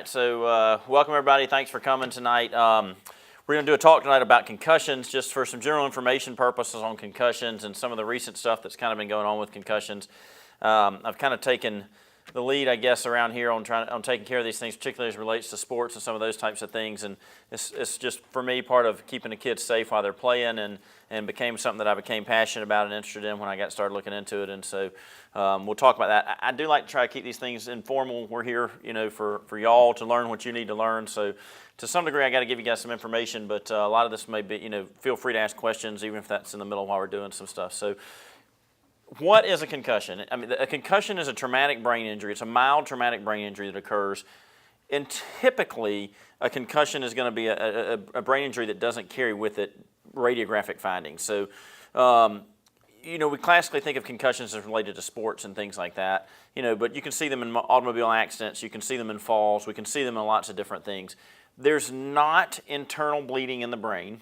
right, so welcome everybody. Thanks for coming tonight. We're going to do a talk tonight about concussions, just for some general information purposes on concussions and some of the recent stuff that's kind of been going on with concussions. I've kind of taken the lead, I guess, around here on taking care of these things, particularly as it relates to sports and some of those types of things. And it's just, for me, part of keeping the kids safe while they're playing, and became something that I became passionate about and interested in when I got started looking into it. And so we'll talk about that. I do like to try to keep these things informal. We're here, for y'all to learn what you need to learn. So to some degree, I got to give you guys some information, but a lot of this may be, feel free to ask questions, even if that's in the middle while we're doing some stuff. So what is a concussion? I mean, a concussion is a traumatic brain injury. It's a mild traumatic brain injury that occurs. And typically, a concussion is going to be a brain injury that doesn't carry with it radiographic findings. So, we classically think of concussions as related to sports and things like that, but you can see them in automobile accidents. You can see them in falls. We can see them in lots of different things. There's not internal bleeding in the brain.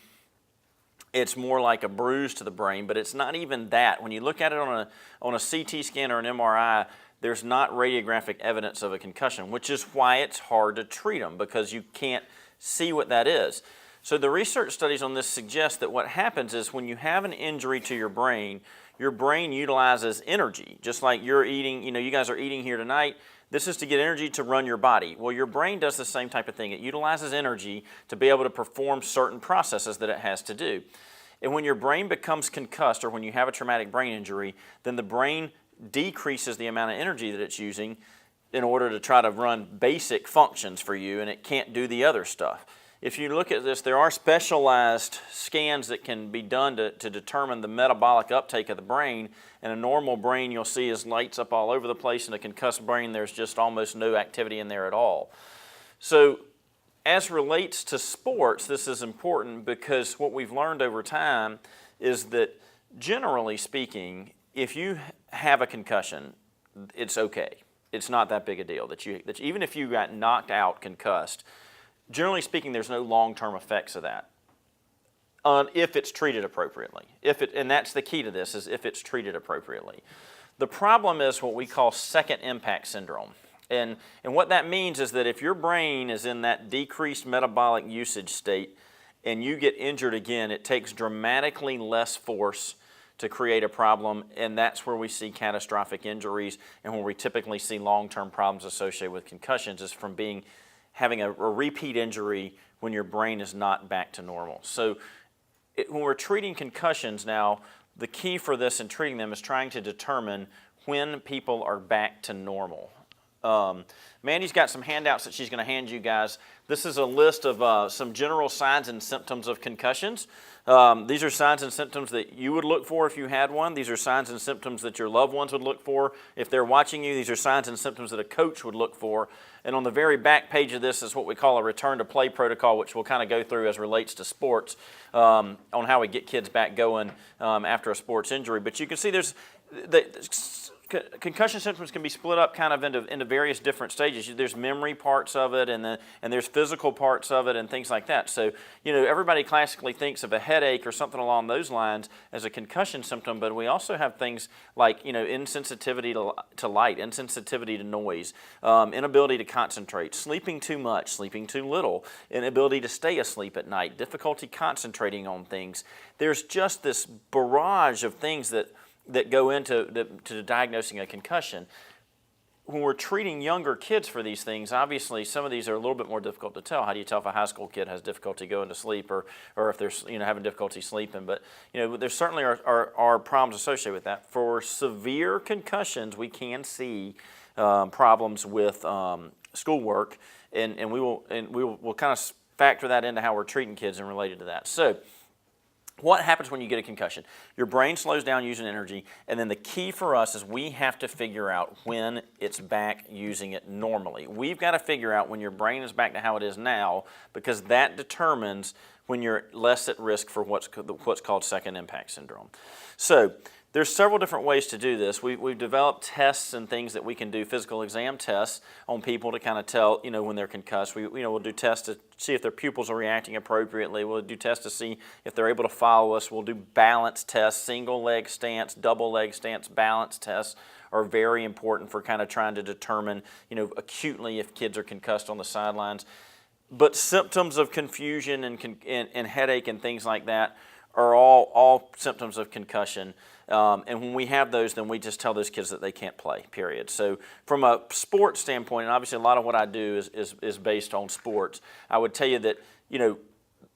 It's more like a bruise to the brain, but it's not even that. When you look at it on a CT scan or an MRI, there's not radiographic evidence of a concussion, which is why it's hard to treat them, because you can't see what that is. So the research studies on this suggest that what happens is when you have an injury to your brain utilizes energy. Just like you're eating, you guys are eating here tonight. This is to get energy to run your body. Well, your brain does the same type of thing. It utilizes energy to be able to perform certain processes that it has to do. And when your brain becomes concussed, or when you have a traumatic brain injury, then the brain decreases the amount of energy that it's using in order to try to run basic functions for you, and it can't do the other stuff. If you look at this, there are specialized scans that can be done to determine the metabolic uptake of the brain. In a normal brain, you'll see is lights up all over the place. In a concussed brain, there's just almost no activity in there at all. So as relates to sports, this is important because what we've learned over time is that, generally speaking, if you have a concussion, it's okay. It's not that big a deal. That even if you got knocked out, concussed, generally speaking, there's no long-term effects of that if it's treated appropriately. And that's the key to this, is if it's treated appropriately. The problem is what we call second impact syndrome. And what that means is that if your brain is in that decreased metabolic usage state and you get injured again, it takes dramatically less force to create a problem, and that's where we see catastrophic injuries, and where we typically see long-term problems associated with concussions is from having a repeat injury when your brain is not back to normal. So when we're treating concussions now, the key for this in treating them is trying to determine when people are back to normal. Mandy's got some handouts that she's going to hand you guys. This is a list of some general signs and symptoms of concussions. These are signs and symptoms that you would look for if you had one. These are signs and symptoms that your loved ones would look for if they're watching you. These are signs and symptoms that a coach would look for. And on the very back page of this is what we call a return to play protocol, which we'll kind of go through as relates to sports, on how we get kids back going after a sports injury. But you can see concussion symptoms can be split up kind of into various different stages. There's memory parts of it, and there's physical parts of it, and things like that. So, everybody classically thinks of a headache or something along those lines as a concussion symptom, but we also have things like, insensitivity to light, insensitivity to noise, inability to concentrate, sleeping too much, sleeping too little, inability to stay asleep at night, difficulty concentrating on things. There's just this barrage of things that go into to diagnosing a concussion. When we're treating younger kids for these things, obviously some of these are a little bit more difficult to tell. How do you tell if a high school kid has difficulty going to sleep, or if they're having difficulty sleeping? But there certainly are problems associated with that. For severe concussions, we can see problems with schoolwork, and we'll kind of factor that into how we're treating kids and related to that. So, what happens when you get a concussion? Your brain slows down using energy, and then the key for us is we have to figure out when it's back using it normally. We've got to figure out when your brain is back to how it is now, because that determines when you're less at risk for what's called second impact syndrome. So there's several different ways to do this. We've developed tests and things that we can do, physical exam tests on people to kind of tell, when they're concussed. We'll do tests to see if their pupils are reacting appropriately. We'll do tests to see if they're able to follow us. We'll do balance tests, single leg stance, double leg stance balance tests, are very important for kind of trying to determine, acutely if kids are concussed on the sidelines. But symptoms of confusion and headache and things like that are all symptoms of concussion. And when we have those, then we just tell those kids that they can't play, period. So from a sports standpoint, and obviously a lot of what I do is based on sports, I would tell you that,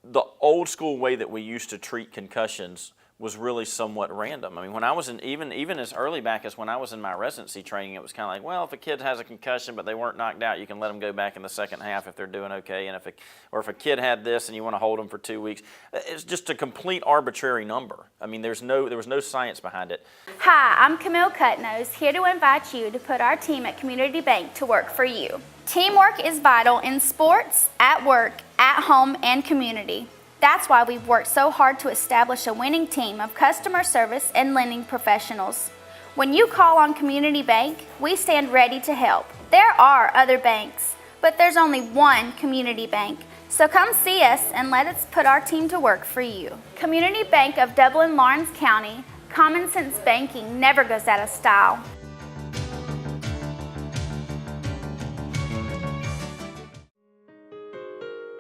the old school way that we used to treat concussions was really somewhat random. I mean, when I was even as early back as when I was in my residency training, it was kind of like, well, if a kid has a concussion but they weren't knocked out, you can let them go back in the second half if they're doing okay. And if a kid had this and you want to hold them for 2 weeks, it's just a complete arbitrary number. I mean, there was no science behind it. Hi, I'm Camille Cutnose, here to invite you to put our team at Community Bank to work for you. Teamwork is vital in sports, at work, at home, and community. That's why we've worked so hard to establish a winning team of customer service and lending professionals. When you call on Community Bank, we stand ready to help. There are other banks, but there's only one Community Bank. So come see us and let us put our team to work for you. Community Bank of Dublin-Lawrence County, common sense banking never goes out of style.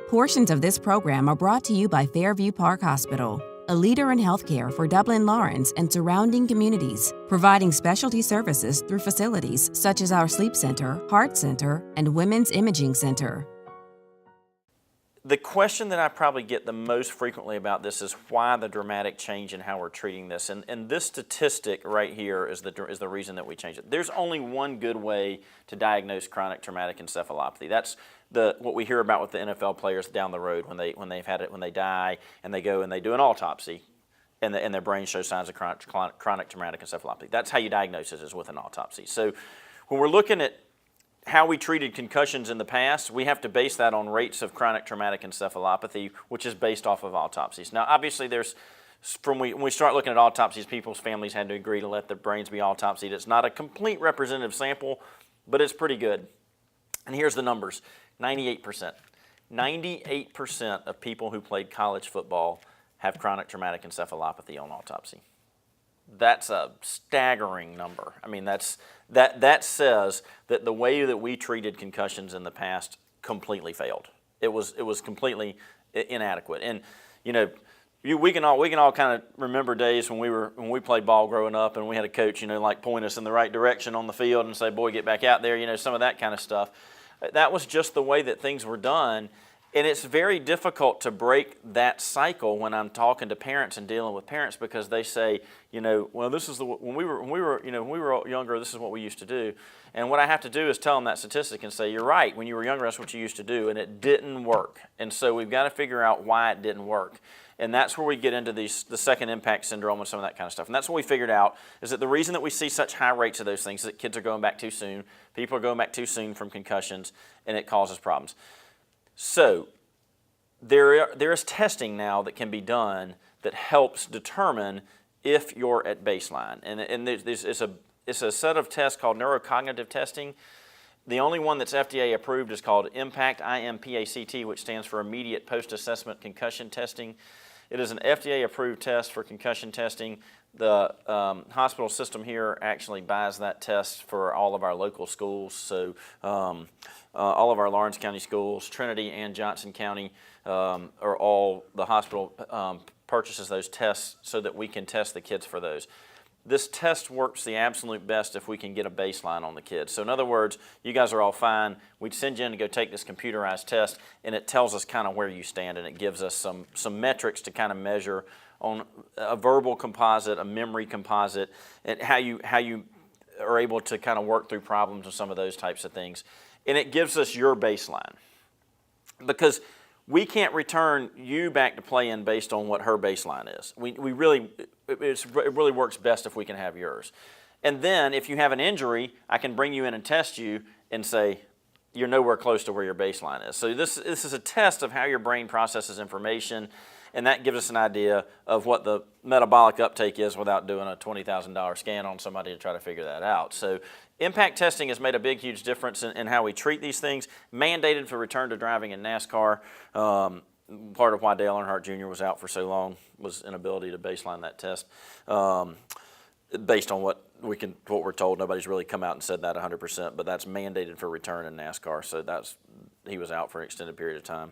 Portions of this program are brought to you by Fairview Park Hospital, a leader in healthcare for Dublin-Lawrence and surrounding communities, providing specialty services through facilities such as our Sleep Center, Heart Center, and Women's Imaging Center. The question that I probably get the most frequently about this is why the dramatic change in how we're treating this. And this statistic right here is the reason that we change it. There's only one good way to diagnose chronic traumatic encephalopathy. That's what we hear about with the NFL players down the road when they've had it, when they die and they go and they do an autopsy and their brain shows signs of chronic traumatic encephalopathy. That's how you diagnose it, is with an autopsy. So when we're looking at how we treated concussions in the past, we have to base that on rates of chronic traumatic encephalopathy, which is based off of autopsies. Now, obviously, when we start looking at autopsies, people's families had to agree to let their brains be autopsied. It's not a complete representative sample, but it's pretty good. And here's the numbers: 98%. 98% of people who played college football have chronic traumatic encephalopathy on autopsy. That's a staggering number. I mean, that says that the way that we treated concussions in the past completely failed. It was completely inadequate. And we can all kind of remember days when we played ball growing up, and we had a coach like point us in the right direction on the field and say, "Boy, get back out there." Some of that kind of stuff. That was just the way that things were done. And it's very difficult to break that cycle when I'm talking to parents and dealing with parents, because they say, well, this is when we were younger, this is what we used to do. And what I have to do is tell them that statistic and say, you're right, when you were younger, that's what you used to do, and it didn't work. And so we've got to figure out why it didn't work. And that's where we get into the second impact syndrome and some of that kind of stuff. And that's what we figured out, is that the reason that we see such high rates of those things is that kids are going back too soon, people are going back too soon from concussions, and it causes problems. So there is testing now that can be done that helps determine if you're at baseline. And it's a set of tests called neurocognitive testing. The only one that's FDA approved is called IMPACT, IMPACT, which stands for Immediate Post-Assessment Concussion Testing. It is an FDA approved test for concussion testing. The hospital system here actually buys that test for all of our local schools. So all of our Lawrence County schools, Trinity and Johnson County, are all, the hospital purchases those tests so that we can test the kids for those. This test works the absolute best if we can get a baseline on the kids. So in other words, you guys are all fine. We'd send you in to go take this computerized test, and it tells us kind of where you stand, and it gives us some metrics to kind of measure on a verbal composite, a memory composite, and how you are able to kind of work through problems and some of those types of things. And it gives us your baseline, because we can't return you back to playing based on what her baseline is. It really works best if we can have yours. And then if you have an injury, I can bring you in and test you and say, you're nowhere close to where your baseline is. So this is a test of how your brain processes information, and that gives us an idea of what the metabolic uptake is without doing a $20,000 scan on somebody to try to figure that out. So impact testing has made a big, huge difference in how we treat these things. Mandated for return to driving in NASCAR. Part of why Dale Earnhardt Jr. was out for so long was inability to baseline that test. based on what we're told. Nobody's really come out and said that 100%, but that's mandated for return in NASCAR. So he was out for an extended period of time.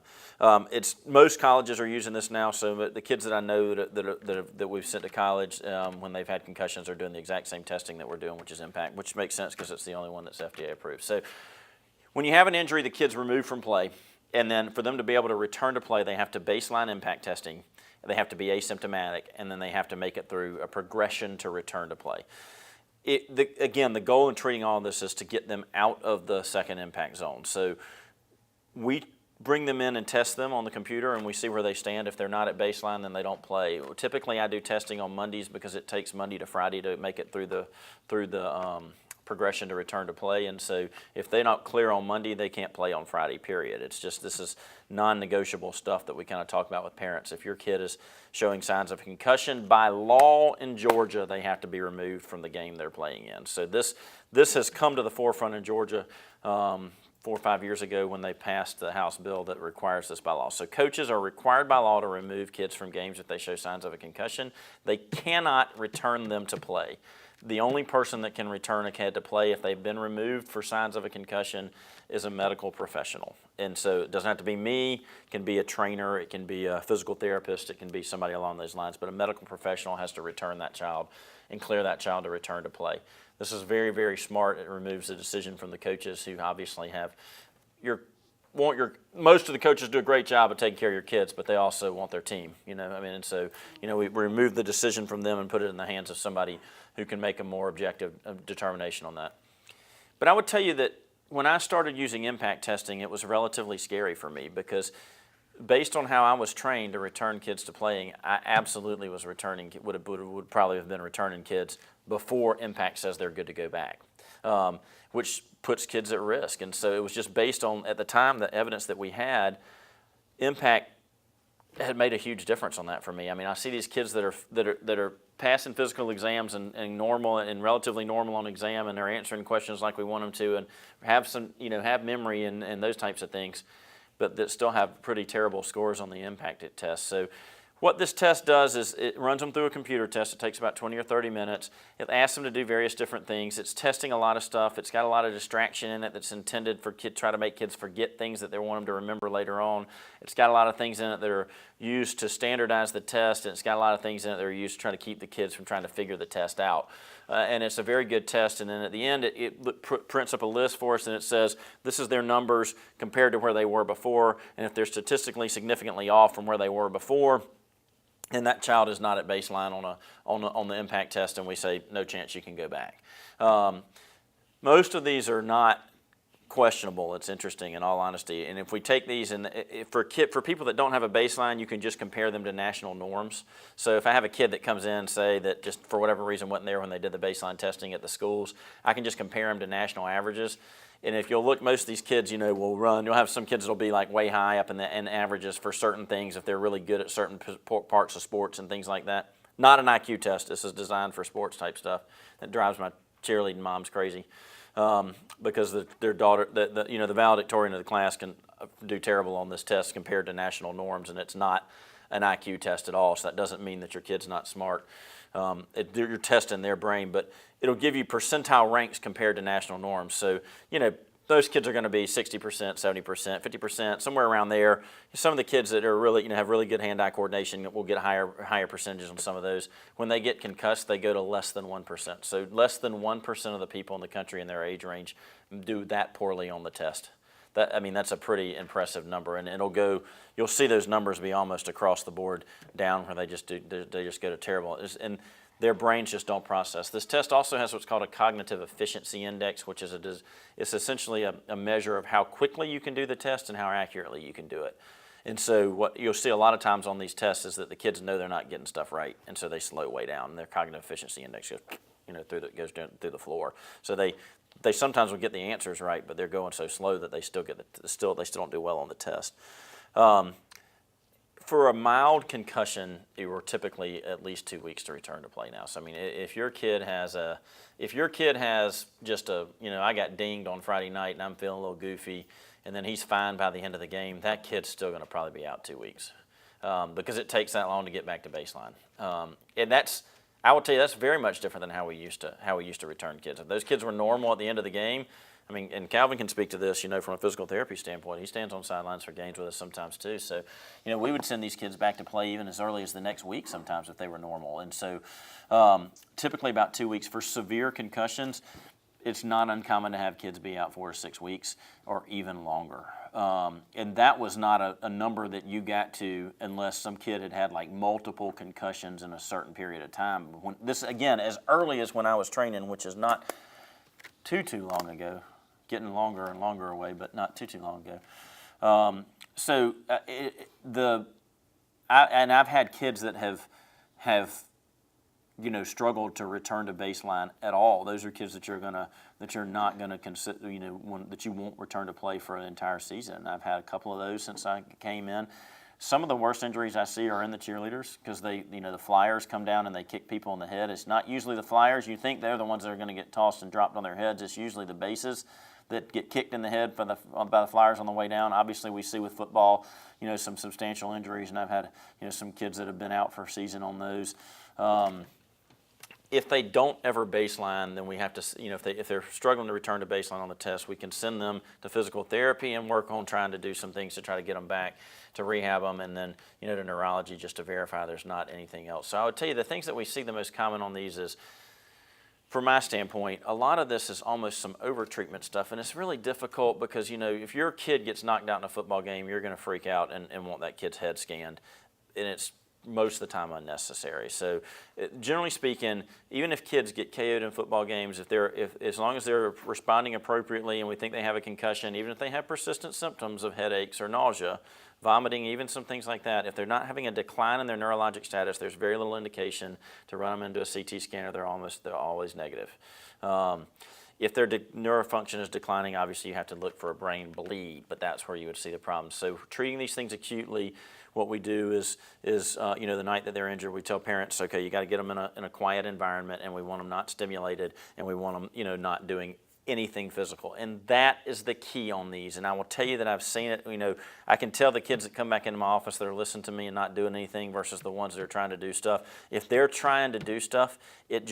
Most colleges are using this now. So the kids that I know that we've sent to college when they've had concussions are doing the exact same testing that we're doing, which is Impact, which makes sense because it's the only one that's FDA approved. So when you have an injury, the kid's removed from play, and then for them to be able to return to play, they have to baseline impact testing. They have to be asymptomatic, and then they have to make it through a progression to return to play. Again, the goal in treating all of this is to get them out of the second impact zone. So we bring them in and test them on the computer, and we see where they stand. If they're not at baseline, then they don't play. Typically, I do testing on Mondays because it takes Monday to Friday to make it through the progression to return to play. And so if they're not clear on Monday, they can't play on Friday, period. It's just, this is non-negotiable stuff that we kind of talk about with parents. If your kid is showing signs of concussion, by law in Georgia, they have to be removed from the game they're playing in. So this has come to the forefront in Georgia 4 or 5 years ago when they passed the House bill that requires this by law. So coaches are required by law to remove kids from games if they show signs of a concussion. They cannot return them to play. The only person that can return a kid to play if they've been removed for signs of a concussion is a medical professional. And so it doesn't have to be me, it can be a trainer, it can be a physical therapist, it can be somebody along those lines, but a medical professional has to return that child and clear that child to return to play. This is very, very smart. It removes the decision from the coaches who obviously have most of the coaches do a great job of taking care of your kids, but they also want their team, and so, we remove the decision from them and put it in the hands of somebody who can make a more objective determination on that. But I would tell you that when I started using impact testing, it was relatively scary for me because based on how I was trained to return kids to playing, I absolutely was would probably have been returning kids before impact says they're good to go back, which puts kids at risk. And so it was just based on, at the time, the evidence that we had, impact had made a huge difference on that for me. I mean, I see these kids that are passing physical exams and normal and relatively normal on exam, and they're answering questions like we want them to, and have memory and those types of things, but that still have pretty terrible scores on the impact test. So what this test does is it runs them through a computer test. It takes about 20 or 30 minutes. It asks them to do various different things. It's testing a lot of stuff. It's got a lot of distraction in it that's intended for try to make kids forget things that they want them to remember later on. It's got a lot of things in it that are used to standardize the test, and it's got a lot of things in it that are used to try to keep the kids from trying to figure the test out. And it's a very good test, and then at the end it prints up a list for us, and it says this is their numbers compared to where they were before, and if they're statistically significantly off from where they were before, and that child is not at baseline on the impact test, and we say no chance you can go back. Most of these are not questionable. It's interesting, in all honesty. And if we take these, and for people that don't have a baseline, you can just compare them to national norms. So if I have a kid that comes in, say that just for whatever reason wasn't there when they did the baseline testing at the schools, I can just compare them to national averages. And if you'll look, most of these kids, will run. You'll have some kids that'll be like way high up in averages for certain things if they're really good at certain parts of sports and things like that. Not an IQ test. This is designed for sports type stuff. That drives my cheerleading moms crazy because their daughter, the valedictorian of the class can do terrible on this test compared to national norms, and it's not an IQ test at all. So that doesn't mean that your kid's not smart. You're testing their brain, but it'll give you percentile ranks compared to national norms. So, those kids are going to be 60%, 70%, 50%, somewhere around there. Some of the kids that are really, have really good hand-eye coordination will get higher percentages on some of those. When they get concussed, they go to less than 1%. So less than 1% of the people in the country in their age range do that poorly on the test. That's a pretty impressive number, and you'll see those numbers be almost across the board down where they just go to terrible. And their brains just don't process. This test also has what's called a cognitive efficiency index, which is it's essentially a measure of how quickly you can do the test and how accurately you can do it. And so what you'll see a lot of times on these tests is that the kids know they're not getting stuff right, and so they slow way down. And their cognitive efficiency index goes down through the floor. So they sometimes will get the answers right, but they're going so slow that they still don't do well on the test. For a mild concussion, you were typically at least 2 weeks to return to play now. So if your kid has just I got dinged on Friday night and I'm feeling a little goofy, and then he's fine by the end of the game, that kid's still going to probably be out 2 weeks because it takes that long to get back to baseline. And that's I will tell you that's very much different than how we used to return kids. If those kids were normal at the end of the game, I mean, and Calvin can speak to this, you know, from a physical therapy standpoint. He stands on sidelines for games with us sometimes too. So, you know, we would send these kids back to play even as early as the next week sometimes if they were normal. And so typically about 2 weeks. For severe concussions, it's not uncommon to have kids be out 4 to 6 weeks or even longer. And that was not a number that you got to unless some kid had like multiple concussions in a certain period of time. When, this, again, as early as when I was training, which is not too long ago, getting longer and longer away, but not too long ago. I've had kids that have you know, struggled to return to baseline at all. Those are kids that you're not gonna consider, you know, that you won't return to play for an entire season. I've had a couple of those since I came in. Some of the worst injuries I see are in the cheerleaders because they, you know, the flyers come down and they kick people in the head. It's not usually the flyers. You think they're the ones that are going to get tossed and dropped on their heads. It's usually the bases that get kicked in the head by the flyers on the way down. Obviously, we see with football, you know, some substantial injuries, and I've had, you know, some kids that have been out for a season on those. If they don't ever baseline, then we have to, you know, if they're struggling to return to baseline on the test, we can send them to physical therapy and work on trying to do some things to try to get them back, to rehab them, and then, you know, to neurology just to verify there's not anything else. So I would tell you the things that we see the most common on these is, from my standpoint, a lot of this is almost some over-treatment stuff, and it's really difficult because, you know, if your kid gets knocked out in a football game, you're going to freak out and want that kid's head scanned, and it's most of the time unnecessary. So generally speaking, even if kids get KO'd in football games, as long as they're responding appropriately and we think they have a concussion, even if they have persistent symptoms of headaches or nausea, vomiting, even some things like that, if they're not having a decline in their neurologic status, there's very little indication to run them into a CT scanner. They're always negative. If their neurofunction is declining, obviously you have to look for a brain bleed, but that's where you would see the problem. So treating these things acutely, what we do is you know, the night that they're injured, we tell parents, okay, you got to get them in a quiet environment, and we want them not stimulated, and we want them, you know, not doing anything physical. And that is the key on these. And I will tell you that I've seen it, you know, I can tell the kids that come back into my office that are listening to me and not doing anything versus the ones that are trying to do stuff. If they're trying to do stuff, it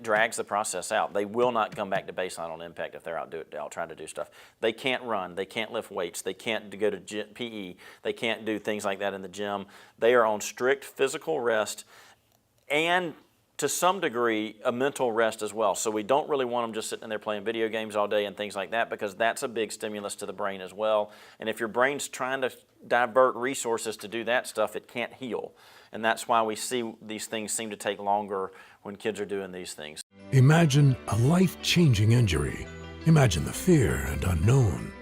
drags the process out. They will not come back to baseline on impact if they're out trying to do stuff. They can't run, they can't lift weights, they can't go to PE, they can't do things like that in the gym. They are on strict physical rest and to some degree, a mental rest as well. So we don't really want them just sitting there playing video games all day and things like that, because that's a big stimulus to the brain as well. And if your brain's trying to divert resources to do that stuff, it can't heal. And that's why we see these things seem to take longer when kids are doing these things. Imagine a life-changing injury. Imagine the fear and unknown.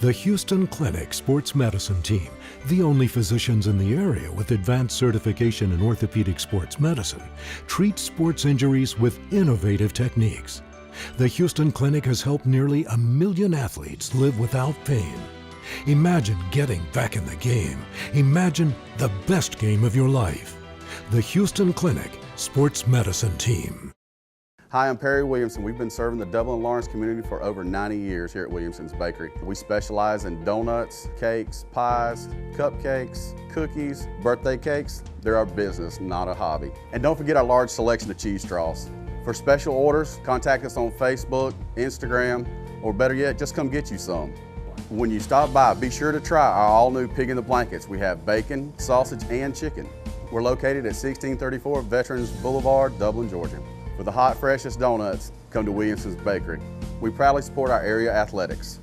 The Houston Clinic Sports Medicine Team, the only physicians in the area with advanced certification in orthopedic sports medicine, treats sports injuries with innovative techniques. The Houston Clinic has helped nearly 1 million athletes live without pain. Imagine getting back in the game. Imagine the best game of your life. The Houston Clinic Sports Medicine Team. Hi, I'm Perry Williamson. We've been serving the Dublin Lawrence community for over 90 years here at Williamson's Bakery. We specialize in donuts, cakes, pies, cupcakes, cookies, birthday cakes. They're our business, not a hobby. And don't forget our large selection of cheese straws. For special orders, contact us on Facebook, Instagram, or better yet, just come get you some. When you stop by, be sure to try our all-new Pig in the Blankets. We have bacon, sausage, and chicken. We're located at 1634 Veterans Boulevard, Dublin, Georgia. For the hot, freshest donuts, come to Williamson's Bakery. We proudly support our area athletics.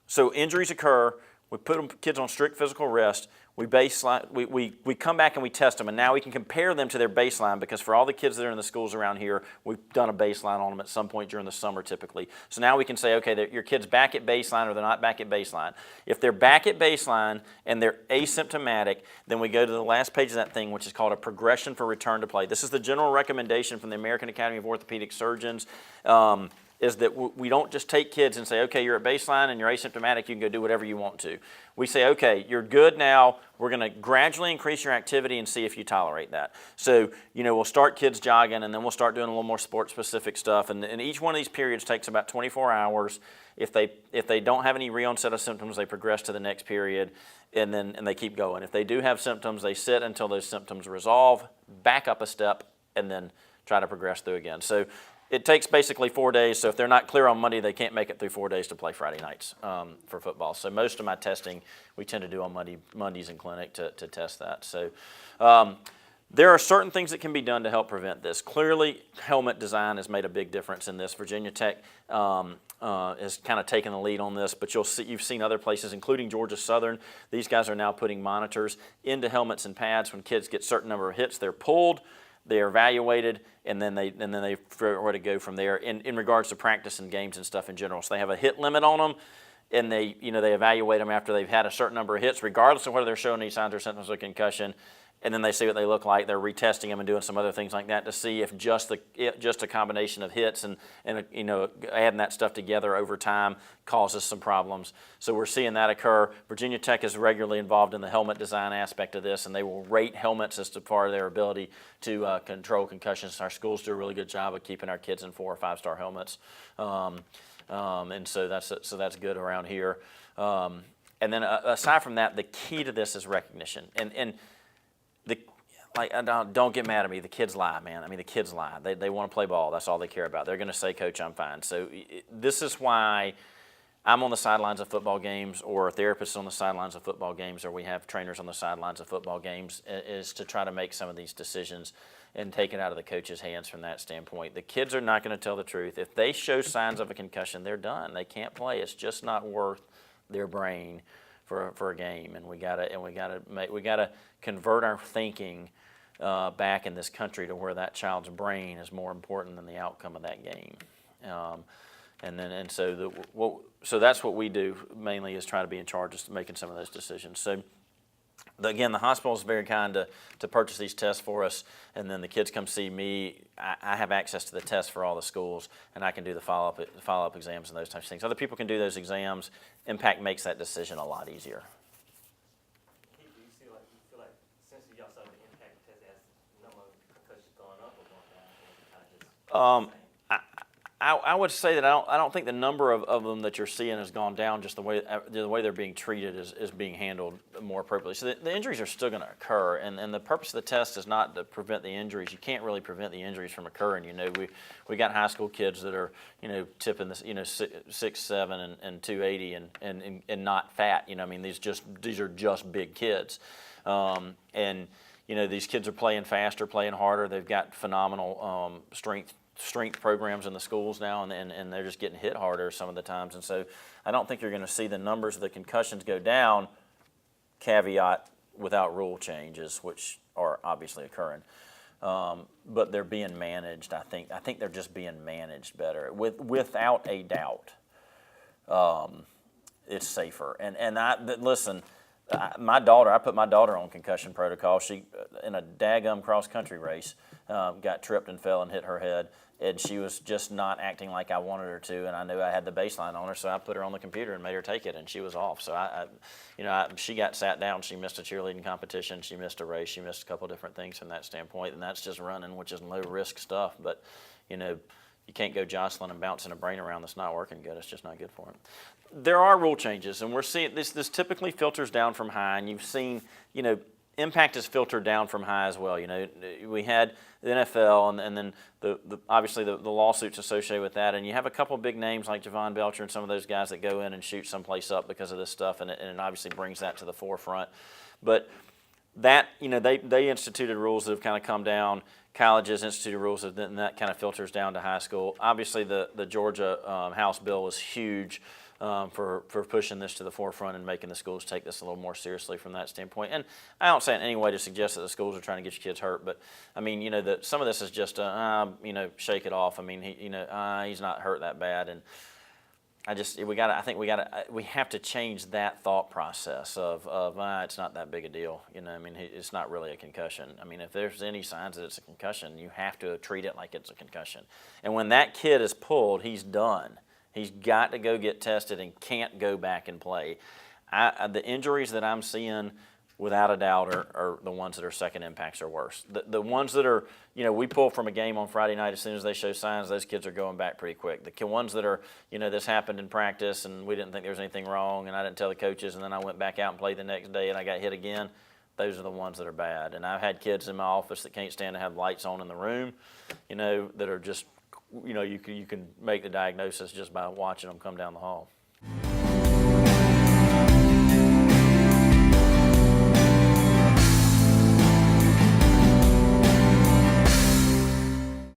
So injuries occur, we put kids on strict physical rest, we come back and we test them, and now we can compare them to their baseline, because for all the kids that are in the schools around here, we've done a baseline on them at some point during the summer typically. So now we can say, okay, your kid's back at baseline or they're not back at baseline. If they're back at baseline and they're asymptomatic, then we go to the last page of that thing, which is called a progression for return to play. This is the general recommendation from the American Academy of Orthopedic Surgeons. Is that we don't just take kids and say, okay, you're at baseline and you're asymptomatic, you can go do whatever you want to. We say, okay, you're good now, we're going to gradually increase your activity and see if you tolerate that. So, we'll start kids jogging, and then we'll start doing a little more sport-specific stuff. And each one of these periods takes about 24 hours. If they don't have any re-onset of symptoms, they progress to the next period, and they keep going. If they do have symptoms, they sit until those symptoms resolve, back up a step, and then try to progress through again. So it takes basically 4 days. So if they're not clear on Monday, they can't make it through 4 days to play Friday nights for football. So most of my testing we tend to do on Mondays in clinic to test that. So there are certain things that can be done to help prevent this. Clearly, helmet design has made a big difference in this. Virginia Tech has kind of taken the lead on this, but you've seen other places, including Georgia Southern. These guys are now putting monitors into helmets and pads. When kids get a certain number of hits, they're pulled, they're evaluated, and then they figure out where to go from there in regards to practice and games and stuff in general. So they have a hit limit on them, and they evaluate them after they've had a certain number of hits, regardless of whether they're showing any signs or symptoms of concussion. And then they see what they look like. They're retesting them and doing some other things like that to see if just a combination of hits and adding that stuff together over time causes some problems. So we're seeing that occur. Virginia Tech is regularly involved in the helmet design aspect of this, and they will rate helmets as to part of their ability to control concussions. Our schools do a really good job of keeping our kids in 4 or 5 star helmets, and so that's good around here. And then aside from that, the key to this is recognition. And don't get mad at me. The kids lie, man. I mean, the kids lie. They want to play ball. That's all they care about. They're going to say, Coach, I'm fine. So this is why I'm on the sidelines of football games, or therapists on the sidelines of football games, or we have trainers on the sidelines of football games, is to try to make some of these decisions and take it out of the coach's hands from that standpoint. The kids are not going to tell the truth. If they show signs of a concussion, they're done. They can't play. It's just not worth their brain for a game, and we gotta convert our thinking back in this country to where that child's brain is more important than the outcome of that game. So that's what we do mainly, is try to be in charge of making some of those decisions. So again, the hospital is very kind to purchase these tests for us, and then the kids come see me. I have access to the tests for all the schools, and I can do the follow-up exams and those types of things. Other people can do those exams. Impact makes that decision a lot easier. Heath, do you feel like since y'all started the impact test, has the number of concussions gone up or gone down, or kind of just I would say that I don't think the number of them that you're seeing has gone down. Just the way they're being treated is being handled more appropriately. So the injuries are still going to occur, and the purpose of the test is not to prevent the injuries. You can't really prevent the injuries from occurring. We got high school kids that are tipping this 6'7" and 280 and not fat. These are just big kids, and these kids are playing faster, playing harder. They've got phenomenal strength programs in the schools now, and they're just getting hit harder some of the times. And so I don't think you're going to see the numbers of the concussions go down, caveat without rule changes, which are obviously occurring. But they're being managed. I think they're just being managed better. Without a doubt, it's safer. Listen, I put my daughter on concussion protocol. She, in a daggum cross-country race, got tripped and fell and hit her head, and she was just not acting like I wanted her to, and I knew I had the baseline on her, so I put her on the computer and made her take it, and she was off. So she got sat down. She missed a cheerleading competition. She missed a race. She missed a couple different things from that standpoint, and that's just running, which is low-risk stuff. But, you can't go jostling and bouncing a brain around that's not working good. It's just not good for it. There are rule changes, and we're seeing this typically filters down from high, and you've seen, impact is filtered down from high as well. We had the NFL, and then obviously the lawsuits associated with that, and you have a couple of big names like Javon Belcher and some of those guys that go in and shoot someplace up because of this stuff, and it obviously brings that to the forefront. But that, they instituted rules that have kind of come down. Colleges instituted rules, and that kind of filters down to high school. Obviously, the Georgia House bill was huge for pushing this to the forefront and making the schools take this a little more seriously from that standpoint. And I don't say in any way to suggest that the schools are trying to get your kids hurt, but I mean, that some of this is just shake it off. I mean, he's not hurt that bad, and we have to change that thought process of it's not that big a deal. It's not really a concussion. I mean, if there's any signs that it's a concussion, you have to treat it like it's a concussion. And when that kid is pulled, he's done. He's got to go get tested and can't go back and play. The injuries that I'm seeing without a doubt, are the ones that are second impacts are worse. The ones that are, we pull from a game on Friday night, as soon as they show signs, those kids are going back pretty quick. The ones that are, this happened in practice and we didn't think there was anything wrong and I didn't tell the coaches and then I went back out and played the next day and I got hit again, those are the ones that are bad. And I've had kids in my office that can't stand to have lights on in the room, that are just, you can make the diagnosis just by watching them come down the hall.